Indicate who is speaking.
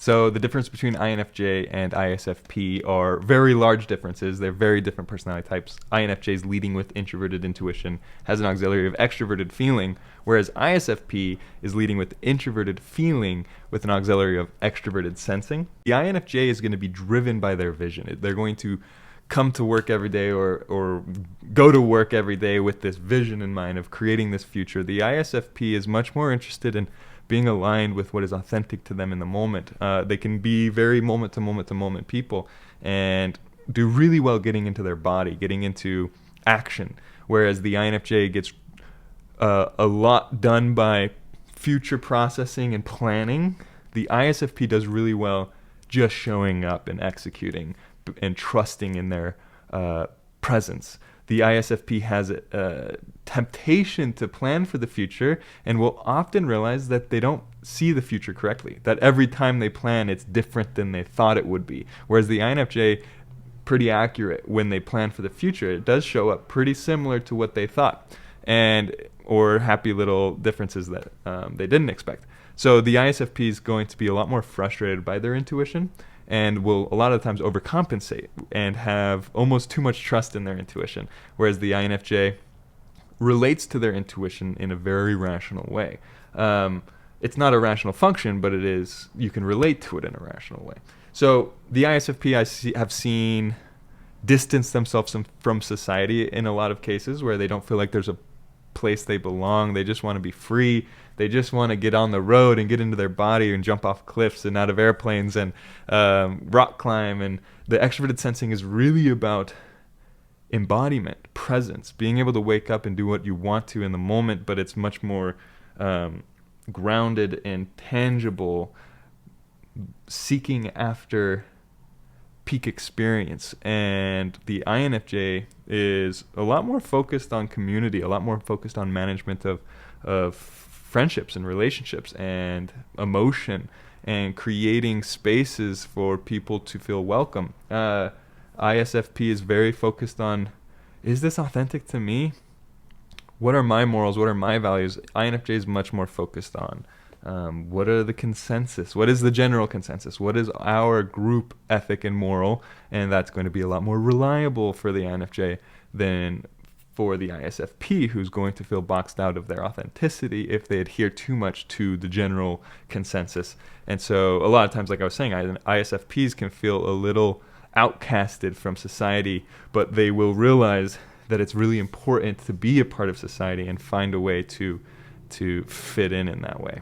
Speaker 1: So the difference between INFJ and ISFP are very large differences. They're very different personality types. INFJ is leading with introverted intuition, has an auxiliary of extroverted feeling, whereas ISFP is leading with introverted feeling with an auxiliary of extroverted sensing. The INFJ is going to be driven by their vision. They're going to come to work every day or go to work every day with this vision in mind of creating this future. The ISFP is much more interested in being aligned with what is authentic to them in the moment. They can be very moment to moment to moment people and do really well getting into their body, getting into action. Whereas the INFJ gets a lot done by future processing and planning. The ISFP does really well just showing up and executing and trusting in their presence. The ISFP has a temptation to plan for the future and will often realize that they don't see the future correctly, that every time they plan it's different than they thought it would be. Whereas the INFJ, pretty accurate when they plan for the future. It does show up pretty similar to what they thought, and or happy little differences that they didn't expect. So the ISFP is going to be a lot more frustrated by their intuition and will a lot of times overcompensate and have almost too much trust in their intuition, whereas the INFJ relates to their intuition in a very rational way. It's not a rational function, but it is. You can relate to it in a rational way. So the ISFP have seen distance themselves from society in a lot of cases where they don't feel like there's a place they belong. They just want to be free. They just want to get on the road and get into their body and jump off cliffs and out of airplanes and rock climb. And the extroverted sensing is really about embodiment, presence, being able to wake up and do what you want to in the moment, but it's much more grounded and tangible, seeking after peak experience. And the INFJ is a lot more focused on community, a lot more focused on management of friendships and relationships and emotion and creating spaces for people to feel welcome. ISFP is very focused on, is this authentic to me? What are my morals? What are my values? INFJ is much more focused on what are the consensus? What is the general consensus? What is our group ethic and moral? And that's going to be a lot more reliable for the INFJ than for the ISFP, who's going to feel boxed out of their authenticity if they adhere too much to the general consensus. And so a lot of times, like I was saying, ISFPs can feel a little outcasted from society, but they will realize that it's really important to be a part of society and find a way to fit in that way.